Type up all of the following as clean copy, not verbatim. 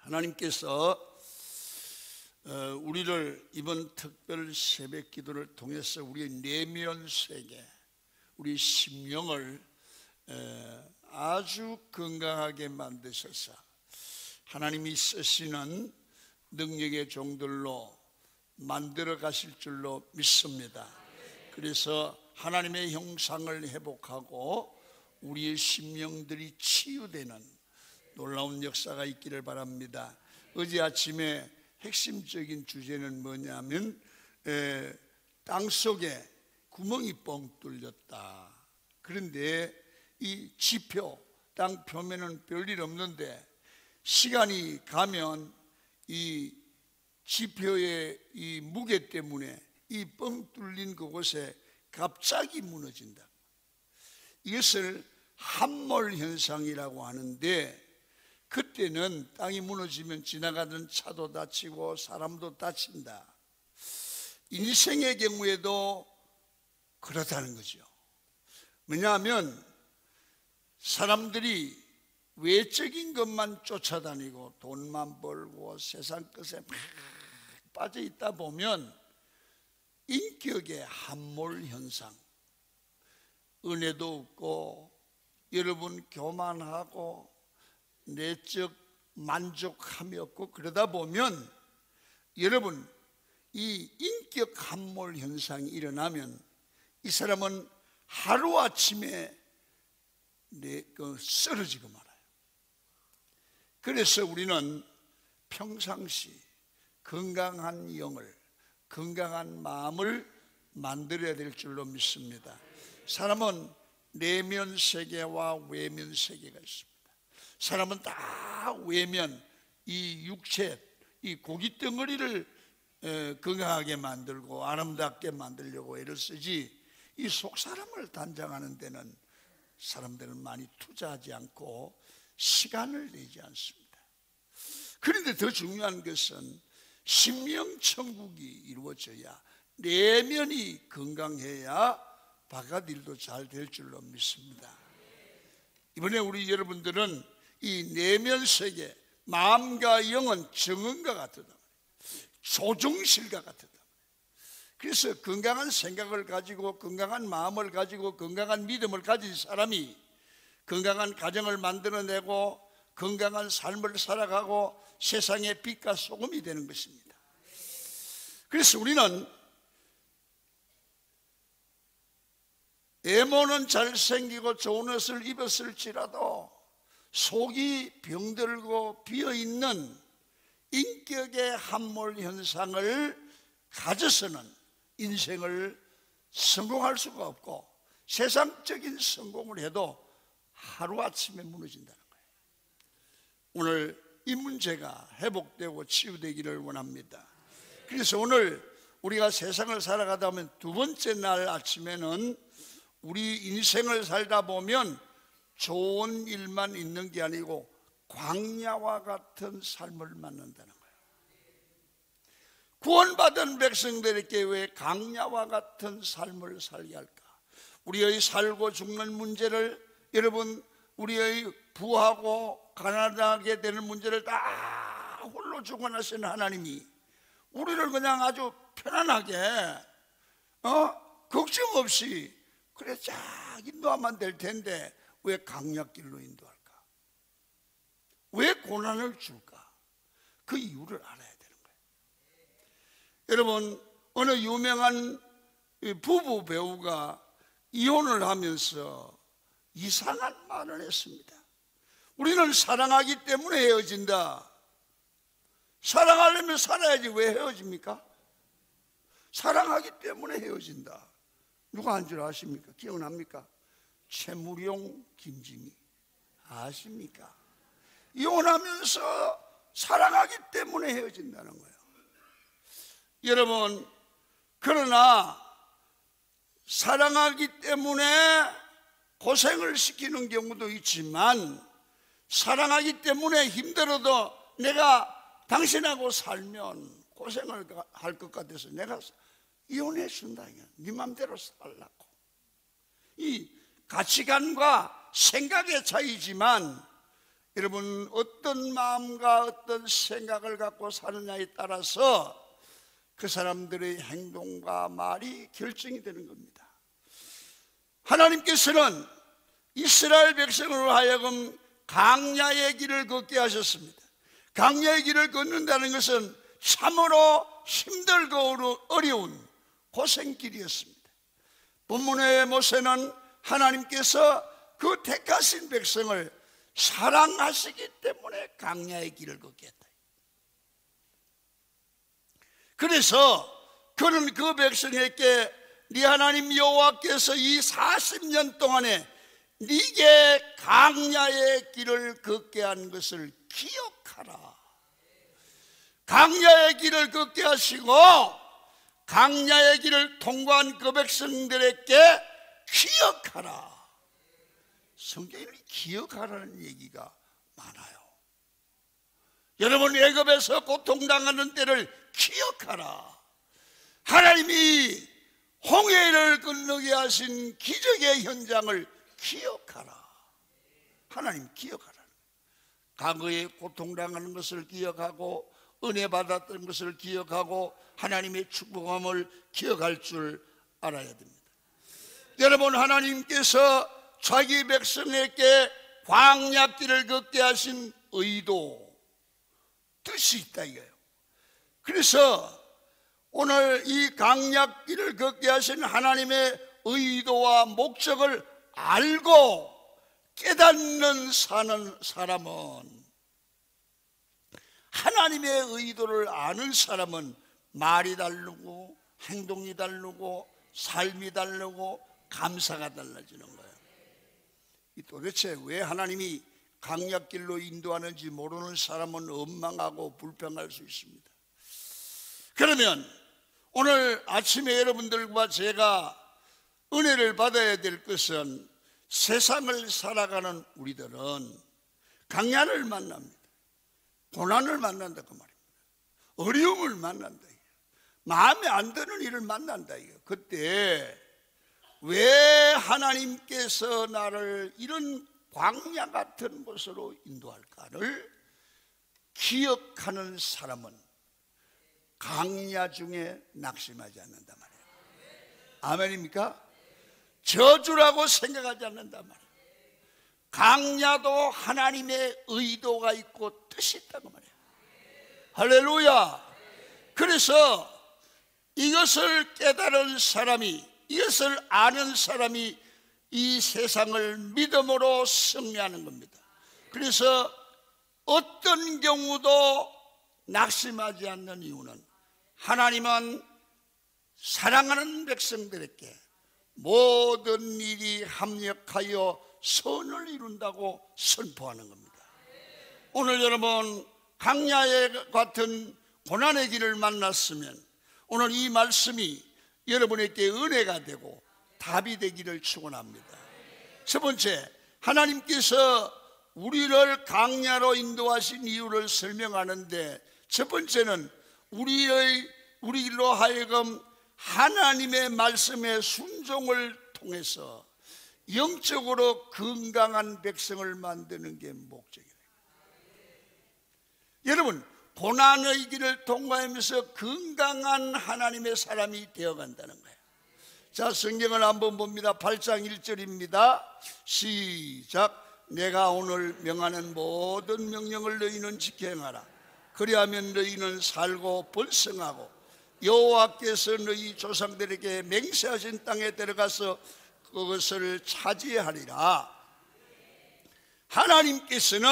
하나님께서 우리를 이번 특별 새벽 기도를 통해서 우리의 내면 세계, 우리 심령을 아주 건강하게 만드셔서 하나님이 쓰시는 능력의 종들로 만들어 가실 줄로 믿습니다. 그래서 하나님의 형상을 회복하고 우리의 심령들이 치유되는 놀라운 역사가 있기를 바랍니다. 어제 아침에 핵심적인 주제는 뭐냐면 땅속에 구멍이 뻥 뚫렸다. 그런데 이 지표, 땅 표면은 별일 없는데 시간이 가면 이 지표의 이 무게 때문에 이 뻥 뚫린 그곳에 갑자기 무너진다. 이것을 함몰 현상이라고 하는데, 그때는 땅이 무너지면 지나가던 차도 다치고 사람도 다친다. 인생의 경우에도 그렇다는 거죠. 왜냐하면 사람들이 외적인 것만 쫓아다니고 돈만 벌고 세상 것에 막 빠져 있다 보면 인격의 함몰 현상, 은혜도 없고 여러분 교만하고 내적 만족함이 없고, 그러다 보면 여러분 이 인격 함몰 현상이 일어나면 이 사람은 하루아침에 쓰러지고 말아요. 그래서 우리는 평상시 건강한 영을, 건강한 마음을 만들어야 될 줄로 믿습니다. 사람은 내면 세계와 외면 세계가 있습니다. 사람은 다 외면, 이 육체, 이 고기 덩어리를 건강하게 만들고 아름답게 만들려고 애를 쓰지, 이 속 사람을 단장하는 데는 사람들은 많이 투자하지 않고 시간을 내지 않습니다. 그런데 더 중요한 것은 심령천국이 이루어져야, 내면이 건강해야 바깥 일도 잘 될 줄로 믿습니다. 이번에 우리 여러분들은 이 내면 세계, 마음과 영은 정원과 같다, 조종실과 같다. 그래서 건강한 생각을 가지고 건강한 마음을 가지고 건강한 믿음을 가진 사람이 건강한 가정을 만들어내고 건강한 삶을 살아가고 세상의 빛과 소금이 되는 것입니다. 그래서 우리는 외모는 잘생기고 좋은 옷을 입었을지라도 속이 병들고 비어있는 인격의 함몰 현상을 가져서는 인생을 성공할 수가 없고, 세상적인 성공을 해도 하루아침에 무너진다는 거예요. 오늘 이 문제가 회복되고 치유되기를 원합니다. 그래서 오늘 우리가 세상을 살아가다 보면 두 번째 날 아침에는 우리 인생을 살다 보면 좋은 일만 있는 게 아니고 광야와 같은 삶을 만난다는 거예요. 구원받은 백성들에게 왜 광야와 같은 삶을 살게 할까? 우리의 살고 죽는 문제를, 여러분, 우리의 부하고 가난하게 되는 문제를 다 홀로 주관하시는 하나님이 우리를 그냥 아주 편안하게 걱정 없이 그래 쫙 인도하면 될 텐데 왜 강약길로 인도할까? 왜 고난을 줄까? 그 이유를 알아야 되는 거예요. 여러분, 어느 유명한 부부 배우가 이혼을 하면서 이상한 말을 했습니다. 우리는 사랑하기 때문에 헤어진다. 사랑하려면 살아야지 왜 헤어집니까? 사랑하기 때문에 헤어진다. 누가 한 줄 아십니까? 기억납니까? 최무룡, 김진희 아십니까? 이혼하면서 사랑하기 때문에 헤어진다는 거예요. 여러분, 그러나 사랑하기 때문에 고생을 시키는 경우도 있지만, 사랑하기 때문에 힘들어도 내가 당신하고 살면 고생을 할 것 같아서 내가 이혼해 준다. 네 맘대로 살라고. 이 가치관과 생각의 차이지만 여러분 어떤 마음과 어떤 생각을 갖고 사느냐에 따라서 그 사람들의 행동과 말이 결정이 되는 겁니다. 하나님께서는 이스라엘 백성으로 하여금 강야의 길을 걷게 하셨습니다. 강야의 길을 걷는다는 것은 참으로 힘들고 어려운 고생길이었습니다. 본문의 모세는 하나님께서 그 택하신 백성을 사랑하시기 때문에 강야의 길을 걷게 했다. 그래서 그는 그 백성에게 네 하나님 여호와께서 이 40년 동안에 네게 강야의 길을 걷게 한 것을 기억하라. 강야의 길을 걷게 하시고 강야의 길을 통과한 그 백성들에게 기억하라. 성경에 기억하라는 얘기가 많아요. 여러분 애굽에서 고통당하는 때를 기억하라. 하나님이 홍해를 건너게 하신 기적의 현장을 기억하라. 하나님 기억하라. 과거에 고통당하는 것을 기억하고 은혜 받았던 것을 기억하고 하나님의 축복함을 기억할 줄 알아야 됩니다. 여러분 하나님께서 자기 백성에게 광야길을 걷게 하신 의도, 뜻이 있다 이거예요. 그래서 오늘 이 광야길을 걷게 하신 하나님의 의도와 목적을 알고 깨닫는 사는 사람은, 하나님의 의도를 아는 사람은 말이 다르고 행동이 다르고 삶이 다르고 감사가 달라지는 거예요. 도대체 왜 하나님이 강약길로 인도하는지 모르는 사람은 원망하고 불평할 수 있습니다. 그러면 오늘 아침에 여러분들과 제가 은혜를 받아야 될 것은, 세상을 살아가는 우리들은 강야를 만납니다. 고난을 만난다 그 말입니다. 어려움을 만난다. 마음에 안 드는 일을 만난다. 그때 왜 하나님께서 나를 이런 광야 같은 곳으로 인도할까를 기억하는 사람은 강야 중에 낙심하지 않는단 말이에요. 아멘입니까? 저주라고 생각하지 않는단 말이에요. 강야도 하나님의 의도가 있고 뜻이 있다고 말이에요. 할렐루야. 그래서 이것을 깨달은 사람이, 이것을 아는 사람이 이 세상을 믿음으로 승리하는 겁니다. 그래서 어떤 경우도 낙심하지 않는 이유는, 하나님은 사랑하는 백성들에게 모든 일이 합력하여 선을 이룬다고 선포하는 겁니다. 오늘 여러분 강야의 같은 고난의 길을 만났으면 오늘 이 말씀이 여러분에게 은혜가 되고 답이 되기를 축원합니다. 첫 번째, 하나님께서 우리를 강야로 인도하신 이유를 설명하는데, 첫 번째는 우리로 하여금 하나님의 말씀의 순종을 통해서 영적으로 건강한 백성을 만드는 게 목적이에요. 여러분, 고난의 길을 통과하면서 건강한 하나님의 사람이 되어간다는 거예요. 자, 성경을 한번 봅니다. 8장 1절입니다 시작. 내가 오늘 명하는 모든 명령을 너희는 지켜 행하라. 그리하면 너희는 살고 번성하고 여호와께서 너희 조상들에게 맹세하신 땅에 들어가서 그것을 차지하리라. 하나님께서는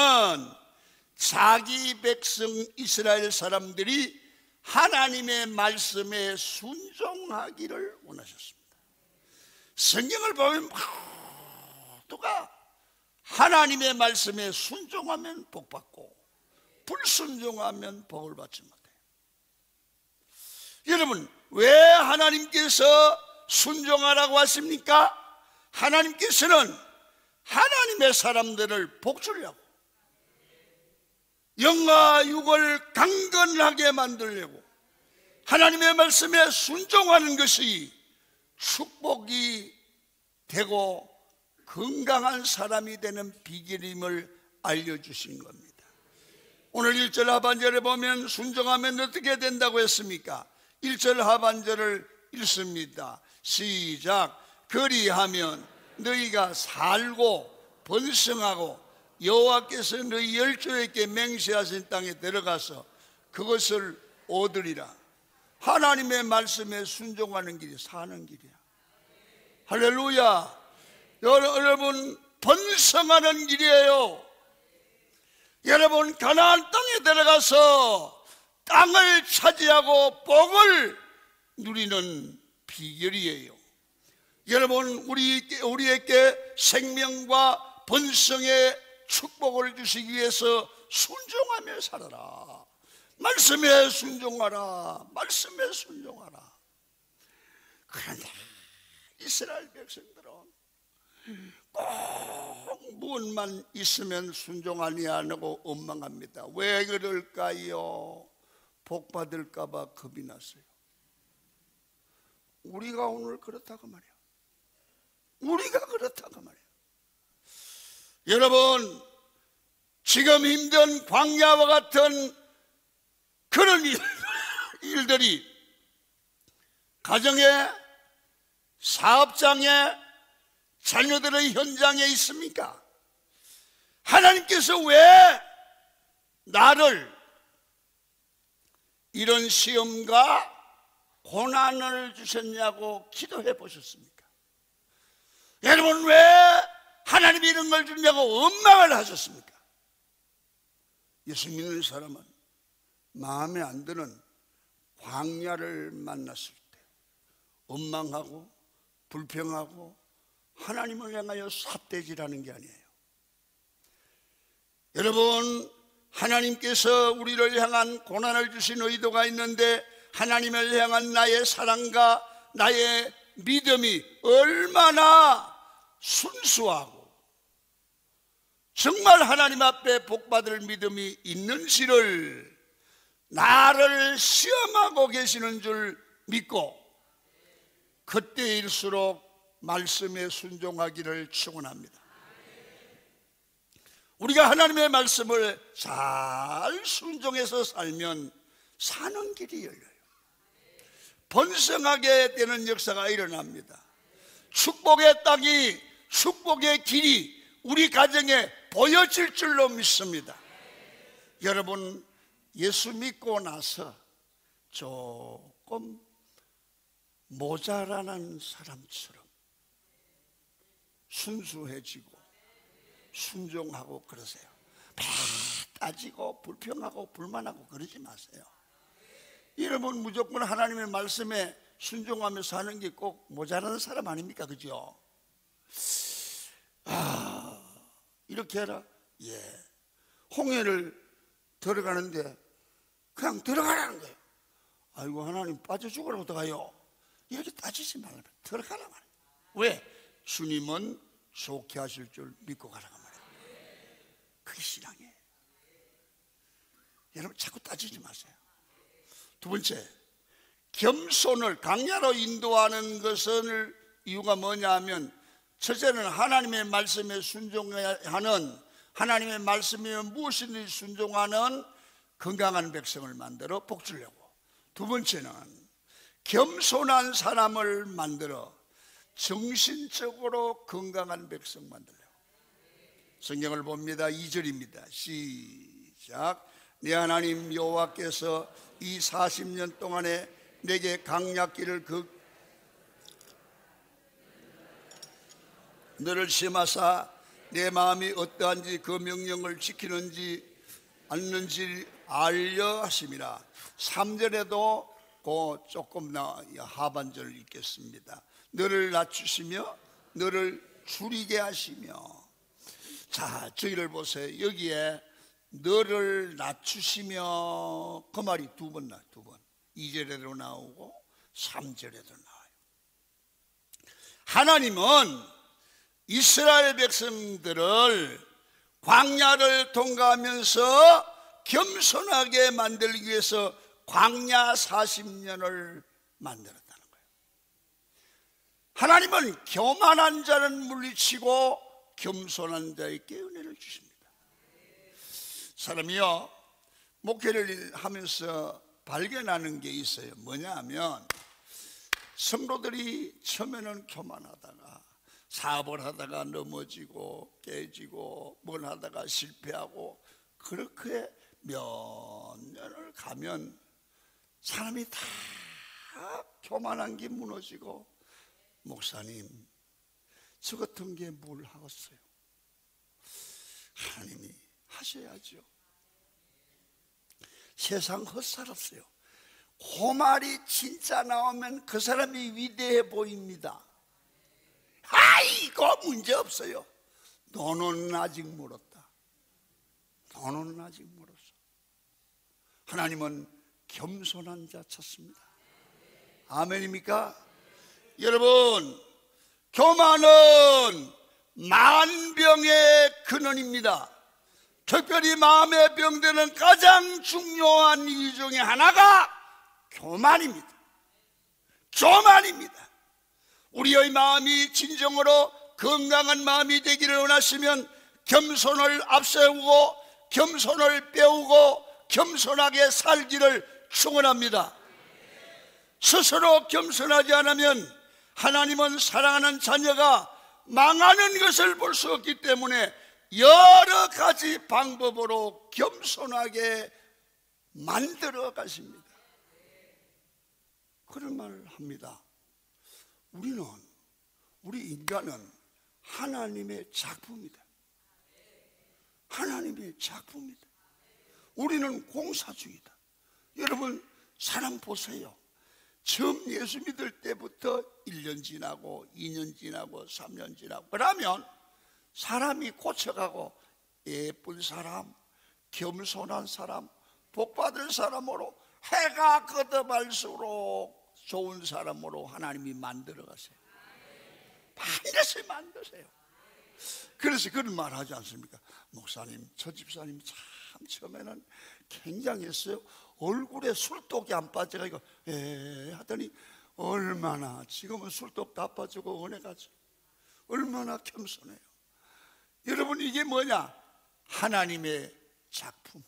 자기 백성 이스라엘 사람들이 하나님의 말씀에 순종하기를 원하셨습니다. 성경을 보면 모두가 하나님의 말씀에 순종하면 복받고 불순종하면 복을 받지 못해요. 여러분, 왜 하나님께서 순종하라고 하십니까? 하나님께서는 하나님의 사람들을 복주려고, 영과 육을 강건하게 만들려고 하나님의 말씀에 순종하는 것이 축복이 되고 건강한 사람이 되는 비결임을 알려주신 겁니다. 오늘 1절 하반절에 보면 순종하면 어떻게 된다고 했습니까? 1절 하반절을 읽습니다. 시작. 그리하면 너희가 살고 번성하고 여호와께서 너희 열조에게 맹세하신 땅에 들어가서 그것을 얻으리라. 하나님의 말씀에 순종하는 길이 사는 길이야. 할렐루야. 여러분, 번성하는 길이에요. 여러분, 가나안 땅에 들어가서 땅을 차지하고 복을 누리는 비결이에요. 여러분, 우리에게 생명과 번성의 축복을 주시기 위해서 순종하며 살아라. 말씀에 순종하라. 말씀에 순종하라. 그런데 이스라엘 백성들은 꼭 무엇만 있으면 순종하니 안 하고 원망합니다. 왜 그럴까요? 복 받을까 봐 겁이 났어요. 우리가 오늘 그렇다고 말이야. 우리가 그렇다고 말이야. 여러분, 지금 힘든 광야와 같은 그런 일들이 가정에, 사업장에, 자녀들의 현장에 있습니까? 하나님께서 왜 나를 이런 시험과 고난을 주셨냐고 기도해 보셨습니까? 여러분, 왜 하나님이 이런 걸 주냐고 원망을 하셨습니까? 예수 믿는 사람은 마음에 안 드는 광야를 만났을 때 원망하고 불평하고 하나님을 향하여 삿대질하는 게 아니에요. 여러분, 하나님께서 우리를 향한 고난을 주신 의도가 있는데 하나님을 향한 나의 사랑과 나의 믿음이 얼마나 순수하고 정말 하나님 앞에 복받을 믿음이 있는지를 나를 시험하고 계시는 줄 믿고 그때일수록 말씀에 순종하기를 축원합니다. 우리가 하나님의 말씀을 잘 순종해서 살면 사는 길이 열려요. 번성하게 되는 역사가 일어납니다. 축복의 땅이, 축복의 길이 우리 가정에 보여질 줄로 믿습니다. 여러분, 예수 믿고 나서 조금 모자라는 사람처럼 순수해지고 순종하고 그러세요. 막 따지고 불평하고 불만하고 그러지 마세요. 여러분, 무조건 하나님의 말씀에 순종하며 사는 게 꼭 모자라는 사람 아닙니까? 그죠? 이렇게 해라. 예. 홍해를 들어가는데 그냥 들어가라는 거예요. 아이고, 하나님 빠져 죽으라고 어떡해요? 이렇게 따지지 말라. 들어가라 말이에요. 왜? 주님은 좋게 하실 줄 믿고 가라고 말이에요. 그게 신앙이에요. 여러분, 자꾸 따지지 마세요. 두 번째, 겸손을 강야로 인도하는 것은 이유가 뭐냐 하면, 첫째는 하나님의 말씀에 순종해야 하는, 하나님의 말씀에 무엇이든지 순종하는 건강한 백성을 만들어 복 주려고. 두 번째는 겸손한 사람을 만들어 정신적으로 건강한 백성 만들려고. 성경을 봅니다. 2절입니다. 시작. 네 하나님 여호와께서 이 40년 동안에 내게 강약길을 너를 시험하사 내 마음이 어떠한지 그 명령을 지키는지 않는지 알려 하심이라. 3절에도 그 조금 하반절을 읽겠습니다. 너를 낮추시며 너를 줄이게 하시며. 자, 저기를 보세요. 여기에 너를 낮추시며 그 말이 두 번 2절에도 나오고 3절에도 나와요. 하나님은 이스라엘 백성들을 광야를 통과하면서 겸손하게 만들기 위해서 광야 40년을 만들었다는 거예요. 하나님은 교만한 자는 물리치고 겸손한 자에게 은혜를 주십니다. 사람이요, 목회를 하면서 발견하는 게 있어요. 뭐냐 하면, 성도들이 처음에는 교만하다가 사업을 하다가 넘어지고 깨지고 뭘 하다가 실패하고, 그렇게 몇 년을 가면 사람이 다 교만한 게 무너지고, 목사님 저 같은 게 뭘 하겠어요? 하나님이 하셔야죠. 세상 헛살았어요. 그 말이 진짜 나오면 그 사람이 위대해 보입니다. 아이고 문제 없어요. 너는 아직 멀었다. 너는 아직 멀었어. 하나님은 겸손한 자 찾습니다. 아멘입니까? 여러분, 교만은 만병의 근원입니다. 특별히 마음의 병들은 가장 중요한 이유 중에 하나가 교만입니다. 교만입니다. 우리의 마음이 진정으로 건강한 마음이 되기를 원하시면 겸손을 앞세우고 겸손을 배우고 겸손하게 살기를 축원합니다. 스스로 겸손하지 않으면 하나님은 사랑하는 자녀가 망하는 것을 볼 수 없기 때문에 여러 가지 방법으로 겸손하게 만들어 가십니다. 그런 말을 합니다. 우리 인간은 하나님의 작품이다. 하나님의 작품이다. 우리는 공사주의다. 여러분, 사람 보세요. 처음 예수 믿을 때부터 1년 지나고 2년 지나고 3년 지나고 그러면 사람이 고쳐가고 예쁜 사람, 겸손한 사람, 복받을 사람으로 해가 거듭할수록 좋은 사람으로 하나님이 만들어 가세요. 반드시 만드세요. 그래서 그런 말 하지 않습니까? 목사님, 저 집사님 참 처음에는 굉장했어요. 얼굴에 술독이 안 빠져가지고 하더니 얼마나 지금은 술독 다 빠지고 은혜가지. 얼마나 겸손해요. 여러분, 이게 뭐냐? 하나님의 작품,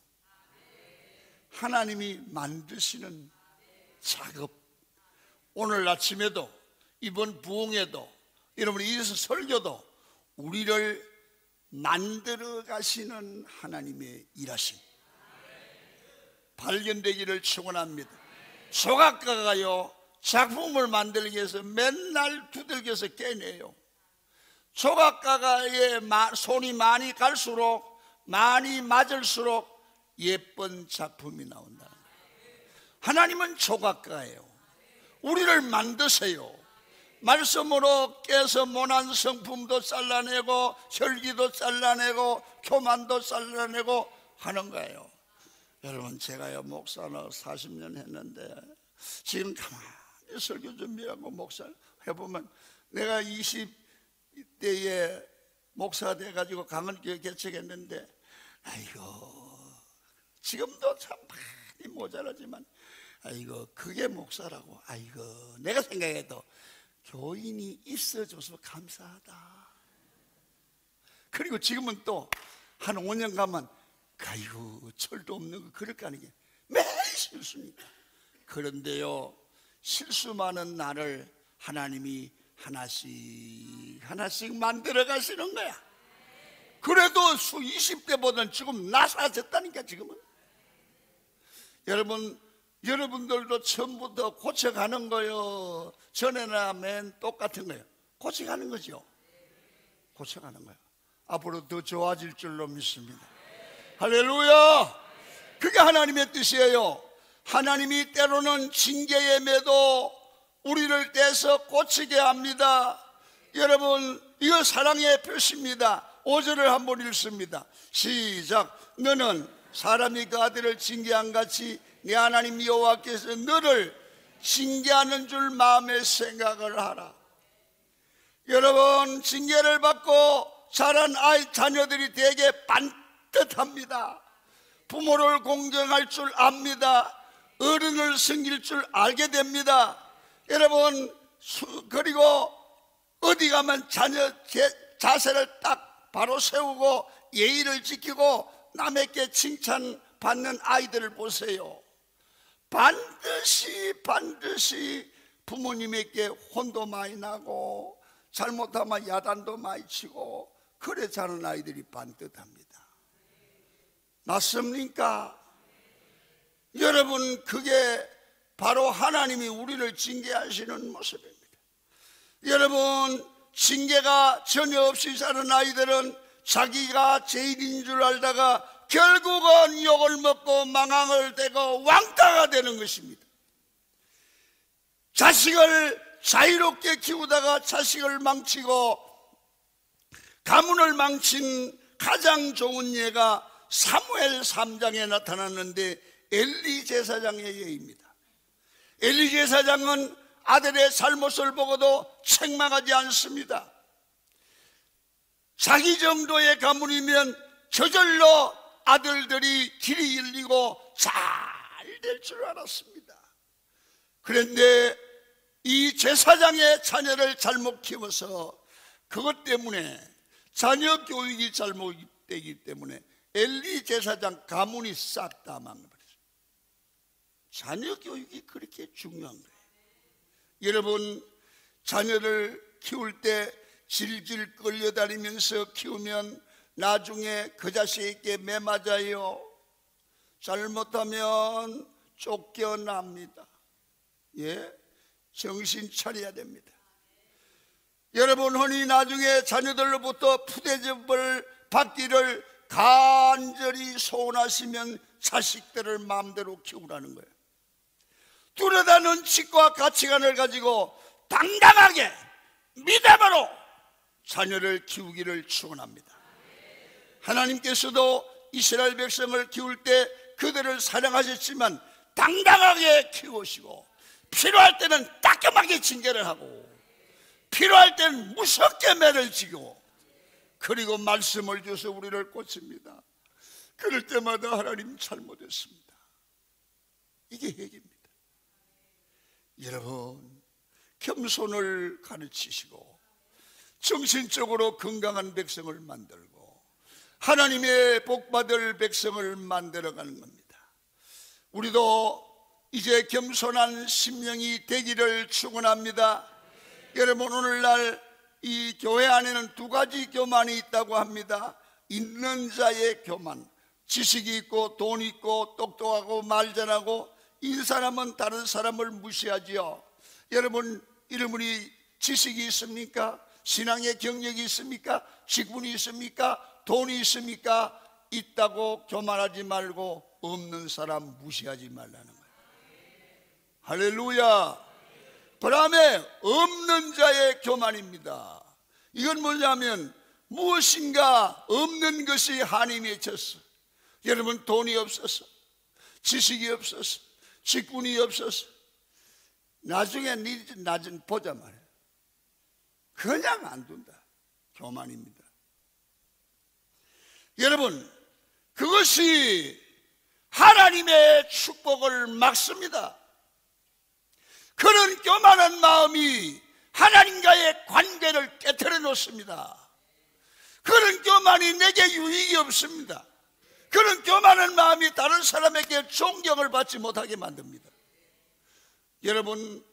하나님이 만드시는 작업. 오늘 아침에도 이번 부흥에도 여러분이 이어서 설교도 우리를 만들어 가시는 하나님의 일하심 발견되기를 축원합니다. 조각가가요, 작품을 만들기 위해서 맨날 두들겨서 깨내요. 조각가가의 손이 많이 갈수록, 많이 맞을수록 예쁜 작품이 나온다는 거예요. 하나님은 조각가예요. 우리를 만드세요. 말씀으로 깨서 모난 성품도 잘라내고 혈기도 잘라내고 교만도 잘라내고 하는 거예요. 여러분, 제가요 목사는 40년 했는데 지금 가만히 설교 준비하고 목사 해보면 내가 20대에 목사 돼가지고 강원교회 개척했는데 아이고 지금도 참 많이 모자라지만 아이고 그게 목사라고. 아이고 내가 생각해도 교인이 있어줘서 감사하다. 그리고 지금은 또 한 5년 가면 아이고 철도 없는 거 그럴 거 아니게 매일 실수니까. 그런데요 실수 많은 나를 하나님이 하나씩 만들어 가시는 거야. 그래도 20대보다는 지금 나사졌다니까. 지금은 여러분들도 처음부터 고쳐가는 거요. 전에나 맨 똑같은 거예요. 고쳐가는 거죠. 고쳐가는 거예요. 앞으로 더 좋아질 줄로 믿습니다. 할렐루야. 그게 하나님의 뜻이에요. 하나님이 때로는 징계의 매도 우리를 떼서 고치게 합니다. 여러분, 이거 사랑의 표시입니다. 5절을 한번 읽습니다. 시작. 너는 사람이 그 아들을 징계한 같이 네 하나님 여호와께서 너를 징계하는 줄 마음에 생각을 하라. 여러분, 징계를 받고 자란 자녀들이 되게 반듯합니다. 부모를 공경할 줄 압니다. 어른을 섬길 줄 알게 됩니다. 여러분, 그리고 어디 가면 자녀 자세를 딱 바로 세우고 예의를 지키고 남에게 칭찬받는 아이들을 보세요. 반드시 부모님에게 혼도 많이 나고 잘못하면 야단도 많이 치고 그래 자는 아이들이 반듯합니다. 맞습니까? 여러분, 그게 바로 하나님이 우리를 징계하시는 모습입니다. 여러분, 징계가 전혀 없이 사는 아이들은 자기가 제일인 줄 알다가 결국은 욕을 먹고 망항을 대고 왕따가 되는 것입니다. 자식을 자유롭게 키우다가 자식을 망치고 가문을 망친 가장 좋은 예가 사무엘 3장에 나타났는데 엘리 제사장의 예입니다. 엘리 제사장은 아들의 잘못을 보고도 책망하지 않습니다. 자기 정도의 가문이면 저절로 아들들이 길이 열리고 잘 될 줄 알았습니다. 그런데 이 제사장의 자녀를 잘못 키워서 그것 때문에 자녀 교육이 잘못되기 때문에 엘리 제사장 가문이 싹 다 망가버렸어요. 자녀 교육이 그렇게 중요한 거예요. 여러분, 자녀를 키울 때 질질 끌려다니면서 키우면 나중에 그 자식에게 매맞아요. 잘못하면 쫓겨납니다. 예, 정신 차려야 됩니다. 여러분, 흔히 나중에 자녀들로부터 푸대접을 받기를 간절히 소원하시면 자식들을 마음대로 키우라는 거예요. 뚜렷한 원칙과 가치관을 가지고 당당하게 믿음으로 자녀를 키우기를 축원합니다. 하나님께서도 이스라엘 백성을 키울 때 그들을 사랑하셨지만 당당하게 키우시고 필요할 때는 따끔하게 징계를 하고 필요할 때는 무섭게 매를 지고 그리고 말씀을 주셔서 우리를 고칩니다. 그럴 때마다 하나님 잘못했습니다. 이게 핵입니다. 여러분, 겸손을 가르치시고 정신적으로 건강한 백성을 만들고 하나님의 복받을 백성을 만들어가는 겁니다. 우리도 이제 겸손한 심령이 되기를 축원합니다. 여러분, 오늘날 이 교회 안에는 두 가지 교만이 있다고 합니다. 있는 자의 교만, 지식이 있고 돈 있고 똑똑하고 말 잘하고 이 사람은 다른 사람을 무시하지요. 여러분, 여러분이 지식이 있습니까? 신앙의 경력이 있습니까? 직분이 있습니까? 돈이 있습니까? 있다고 교만하지 말고 없는 사람 무시하지 말라는 거예요. 할렐루야. 그 다음에 없는 자의 교만입니다. 이건 뭐냐면 무엇인가 없는 것이 한이 맺혔어. 여러분, 돈이 없어서, 지식이 없어서, 직분이 없어서 나중에 낮은 보자 말이야. 그냥 안 둔다. 교만입니다. 여러분, 그것이 하나님의 축복을 막습니다. 그런 교만한 마음이 하나님과의 관계를 깨트려 놓습니다. 그런 교만이 내게 유익이 없습니다. 그런 교만한 마음이 다른 사람에게 존경을 받지 못하게 만듭니다. 여러분,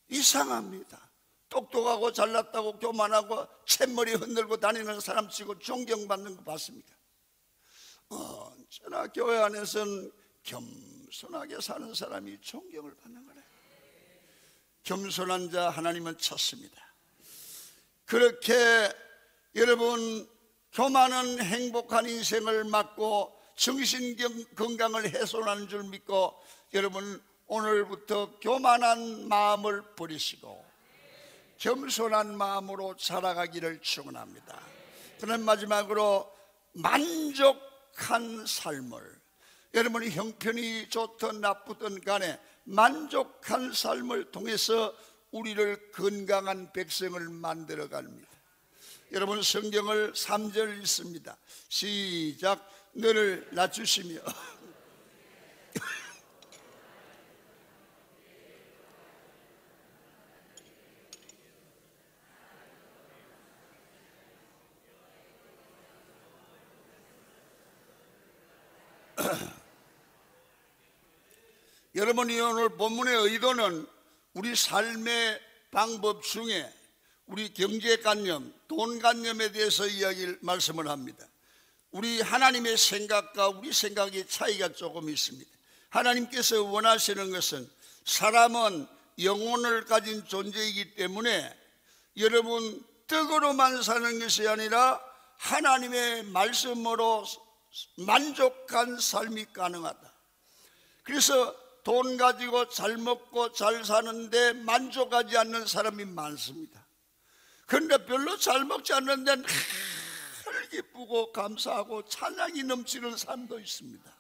이상합니다. 똑똑하고 잘났다고 교만하고 쳇머리 흔들고 다니는 사람 치고 존경받는 거 봤습니까? 언제나 교회 안에서는 겸손하게 사는 사람이 존경을 받는 거래요. 겸손한 자 하나님은 찾습니다. 그렇게 여러분, 교만은 행복한 인생을 막고 정신 건강을 훼손하는 줄 믿고 여러분, 오늘부터 교만한 마음을 버리시고 겸손한 마음으로 살아가기를 축원합니다. 그런 마지막으로 만족한 삶을, 여러분이 형편이 좋든 나쁘든 간에 만족한 삶을 통해서 우리를 건강한 백성을 만들어 갑니다. 여러분, 성경을 3절 읽습니다. 시작. 너를 낮추시며 여러분이 오늘 본문의 의도는 우리 삶의 방법 중에 우리 경제관념, 돈관념에 대해서 말씀을 합니다. 우리 하나님의 생각과 우리 생각의 차이가 조금 있습니다. 하나님께서 원하시는 것은 사람은 영혼을 가진 존재이기 때문에 여러분 떡으로만 사는 것이 아니라 하나님의 말씀으로 만족한 삶이 가능하다. 그래서 돈 가지고 잘 먹고 잘 사는데 만족하지 않는 사람이 많습니다. 그런데 별로 잘 먹지 않는 데는 기쁘고 감사하고 찬양이 넘치는 삶도 있습니다.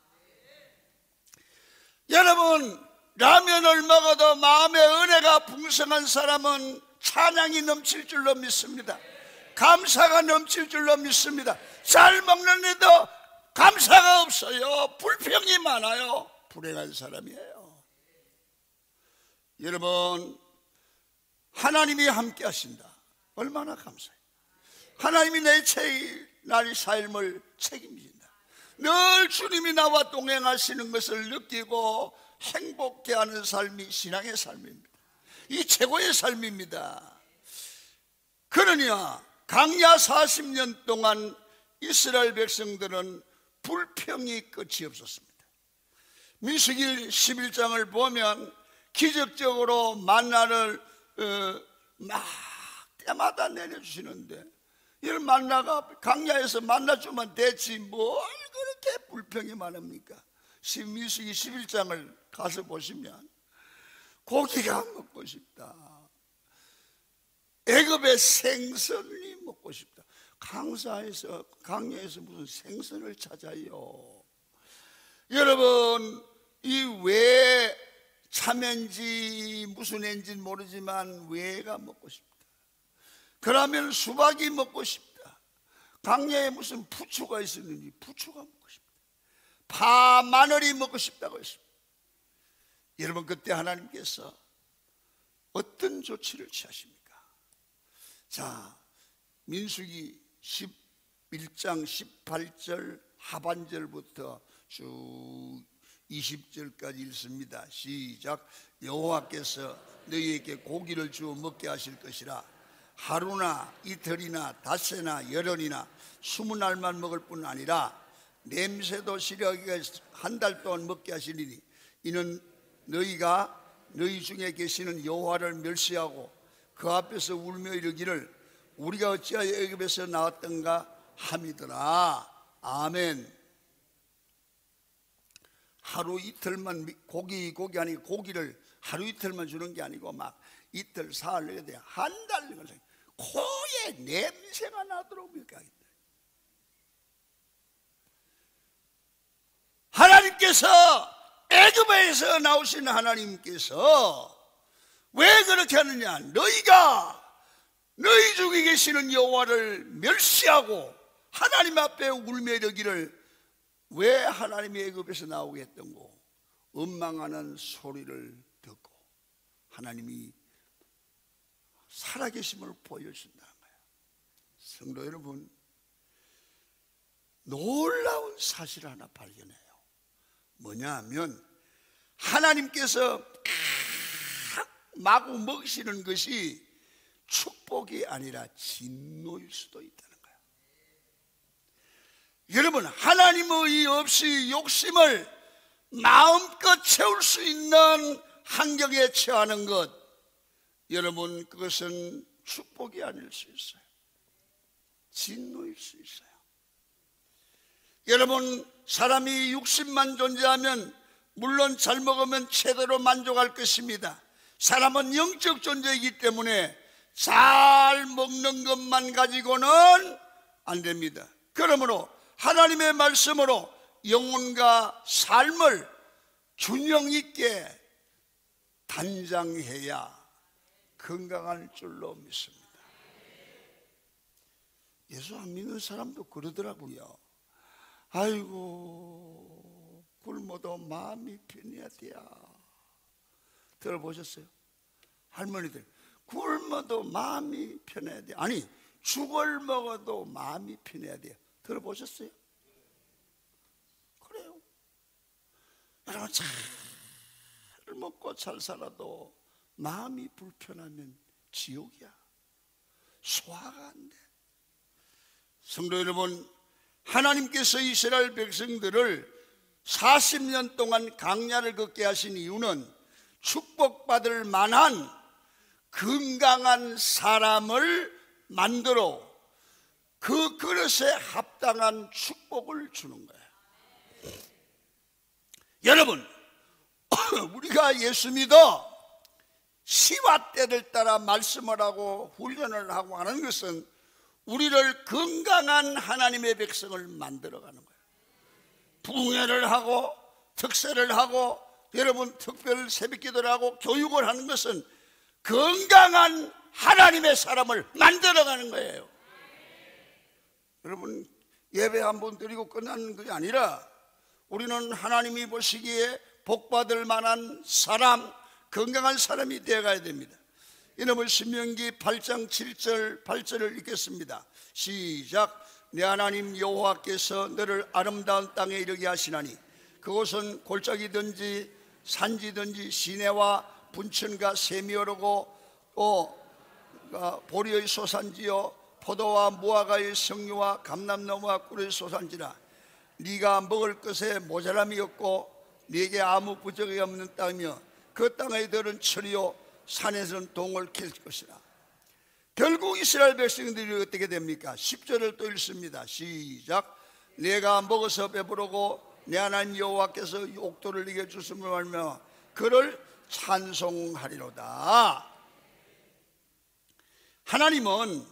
여러분, 라면을 먹어도 마음의 은혜가 풍성한 사람은 찬양이 넘칠 줄로 믿습니다. 감사가 넘칠 줄로 믿습니다. 잘 먹는데도 감사가 없어요. 불평이 많아요. 불행한 사람이에요. 여러분, 하나님이 함께 하신다. 얼마나 감사해요. 하나님이 나의 삶을 책임진다. 늘 주님이 나와 동행하시는 것을 느끼고 행복해하는 삶이 신앙의 삶입니다. 이 최고의 삶입니다. 그러냐, 광야 40년 동안 이스라엘 백성들은 불평이 끝이 없었습니다. 민수기 11장을 보면 기적적으로 만나를 막 때마다 내려주시는데, 이런 만나가 광야에서 만나주면 됐지 뭘 그렇게 불평이 많습니까? 민수기 11장을 가서 보시면 고기가 먹고 싶다, 애굽의 생선이 먹고 싶다. 광야에서 무슨 생선을 찾아요? 여러분, 이 왜 참외인지 무슨 애인지 모르지만 왜가 먹고 싶다. 그러면 수박이 먹고 싶다. 광야에 무슨 부추가 있었는지 부추가 먹고 싶다. 파, 마늘이 먹고 싶다고 했습니다. 여러분, 그때 하나님께서 어떤 조치를 취하십니까? 자, 민수기 11장 18절 하반절부터 쭉 20절까지 읽습니다. 시작. 여호와께서 너희에게 고기를 주어 먹게 하실 것이라. 하루나 이틀이나 닷새나 열흘이나 20날만 먹을 뿐 아니라 냄새도 싫어하기가 한 달 동안 먹게 하시리니 이는 너희가 너희 중에 계시는 여호와를 멸시하고 그 앞에서 울며 이르기를 우리가 어찌하여 애굽에서 나왔던가 함이더라. 아멘. 하루 이틀만 고기 아니고 고기를 하루 이틀만 주는 게 아니고 막 이틀 사흘 이래 돼. 한 달 코에 냄새가 나도록 먹게 하겠다. 하나님께서 애굽에서 나오신 하나님께서 왜 그렇게 하느냐? 너희가 너희 중에 계시는 여호와를 멸시하고 하나님 앞에 울며 이르기를 왜 하나님이 애굽에서 나오게 했던고? 원망하는 소리를 듣고 하나님이 살아계심을 보여준다는 거예요. 성도 여러분, 놀라운 사실을 하나 발견해요. 뭐냐 하면 하나님께서 마구 먹이시는 것이 축복이 아니라 진노일 수도 있다는 거예요. 여러분, 하나님의 의 없이 욕심을 마음껏 채울 수 있는 환경에 처하는 것, 여러분, 그것은 축복이 아닐 수 있어요. 진노일 수 있어요. 여러분, 사람이 60만 존재하면 물론 잘 먹으면 최대로 만족할 것입니다. 사람은 영적 존재이기 때문에 잘 먹는 것만 가지고는 안 됩니다. 그러므로 하나님의 말씀으로 영혼과 삶을 균형 있게 단장해야 건강할 줄로 믿습니다. 예수 안 믿는 사람도 그러더라고요. 아이고, 굶어도 마음이 편해야 돼야. 들어보셨어요? 할머니들, 굶어도 마음이 편해야 돼. 아니, 죽을 먹어도 마음이 편해야 돼요. 들어보셨어요? 그래요. 여러분, 잘 먹고 잘 살아도 마음이 불편하면 지옥이야. 소화가 안 돼. 성도 여러분, 하나님께서 이스라엘 백성들을 40년 동안 광야를 걷게 하신 이유는 축복받을 만한 건강한 사람을 만들어 그 그릇에 합당한 축복을 주는 거예요. 여러분, 우리가 예수 믿어 시와 때를 따라 말씀을 하고 훈련을 하고 하는 것은 우리를 건강한 하나님의 백성을 만들어가는 거예요. 부흥회를 하고 특세를 하고 여러분 특별 새벽기도를 하고 교육을 하는 것은 건강한 하나님의 사람을 만들어가는 거예요. 여러분, 예배 한번 드리고 끝나는 것이 아니라 우리는 하나님이 보시기에 복받을 만한 사람, 건강한 사람이 되어가야 됩니다. 이놈을 신명기 8장 7절 8절을 읽겠습니다. 시작. 내 하나님 여호와께서 너를 아름다운 땅에 이르게 하시나니 그곳은 골짜기든지 산지든지 시내와 분천과 샘이 흐르고 보리의 소산지요 포도와 무화과의 성류와 감람나무와 꿀의 소산지라. 네가 먹을 것에 모자람이 없고 네게 아무 부족이 없는 땅이며 그 땅의 들은 철이요 산에서는 동을 캘 것이라. 결국 이스라엘 백성들이 어떻게 됩니까? 10절을 또 읽습니다. 시작. 내가 먹어서 배부르고 내 하나님 여호와께서 옥토를 이겨 주심을 알며 그를 찬송하리로다. 하나님은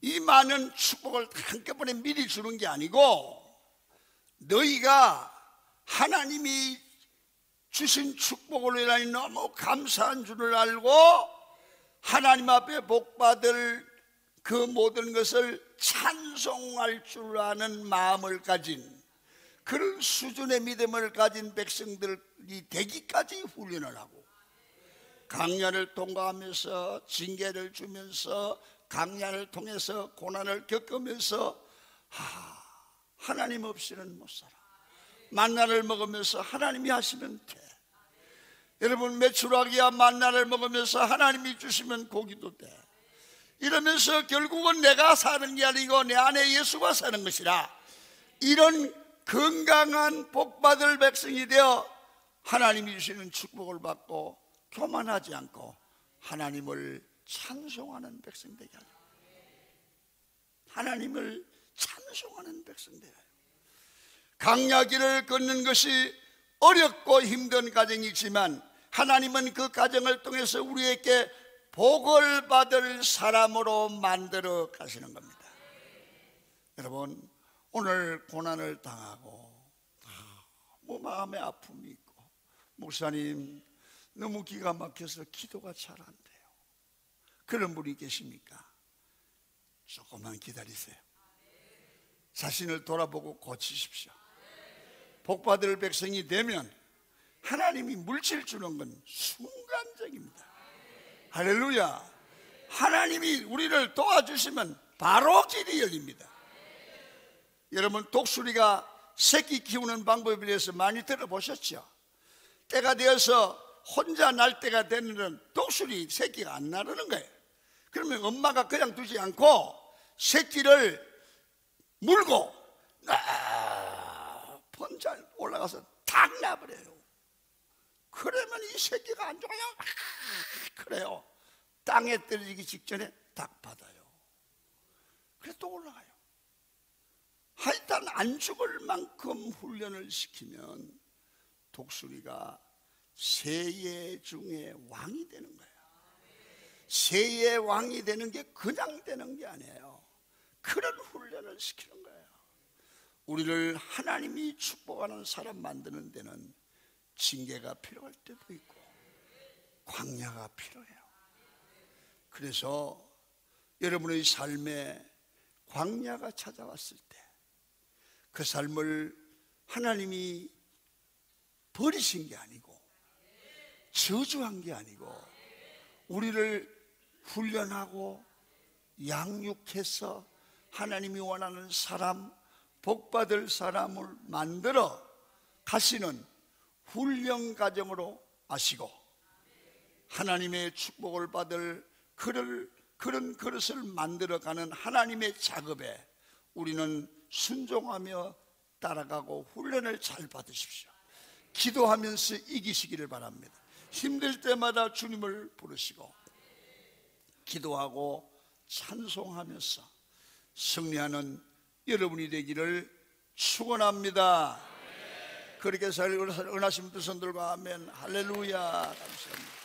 이 많은 축복을 한꺼번에 미리 주는 게 아니고 너희가 하나님이 주신 축복으로 인하여 너무 감사한 줄을 알고 하나님 앞에 복받을 그 모든 것을 찬송할 줄 아는 마음을 가진 그런 수준의 믿음을 가진 백성들이 되기까지 훈련을 하고 광야를 통과하면서 징계를 주면서 광야를 통해서 고난을 겪으면서 하나님 없이는 못 살아. 만나를 먹으면서 하나님이 하시면 돼. 여러분, 메추라기야 만나를 먹으면서 하나님이 주시면 고기도 돼. 이러면서 결국은 내가 사는 게 아니고 내 안에 예수가 사는 것이라. 이런 건강한 복받을 백성이 되어 하나님이 주시는 축복을 받고 교만하지 않고 하나님을 찬송하는 백성 되게 하라. 하나님을 찬송하는 백성 되게 하라. 광야길을 걷는 것이 어렵고 힘든 과정이지만 하나님은 그 과정을 통해서 우리에게 복을 받을 사람으로 만들어 가시는 겁니다. 여러분, 오늘 고난을 당하고 마음에 아픔이 있고 목사님 너무 기가 막혀서 기도가 잘 안 돼요. 그런 분이 계십니까? 조금만 기다리세요. 자신을 돌아보고 고치십시오. 복받을 백성이 되면 하나님이 물질 주는 건 순간적입니다. 할렐루야. 하나님이 우리를 도와주시면 바로 길이 열립니다. 여러분, 독수리가 새끼 키우는 방법에 대해서 많이 들어보셨죠? 때가 되어서 혼자 날 때가 되는 독수리 새끼가 안 나르는 거예요. 그러면 엄마가 그냥 두지 않고 새끼를 물고 혼자 올라가서 탁 놔버려요. 그러면 이 새끼가 안 죽어요. 그래요. 땅에 떨어지기 직전에 딱 받아요. 그래서 또 올라가요. 하여튼 안 죽을 만큼 훈련을 시키면 독수리가 새의 중에 왕이 되는 거예요. 새의 왕이 되는 게 그냥 되는 게 아니에요. 그런 훈련을 시키는 거예요. 우리를 하나님이 축복하는 사람 만드는 데는 징계가 필요할 때도 있고 광야가 필요해요. 그래서 여러분의 삶에 광야가 찾아왔을 때 그 삶을 하나님이 버리신 게 아니고 저주한 게 아니고 우리를 훈련하고 양육해서 하나님이 원하는 사람, 복받을 사람을 만들어 가시는 훈련 과정으로 아시고 하나님의 축복을 받을 그런 그릇을 만들어가는 하나님의 작업에 우리는 순종하며 따라가고 훈련을 잘 받으십시오. 기도하면서 이기시기를 바랍니다. 힘들 때마다 주님을 부르시고 기도하고 찬송하면서 승리하는 여러분이 되기를 축원합니다. 그렇게 살 은하신 분들 손들과 아멘. 할렐루야. 감사합니다.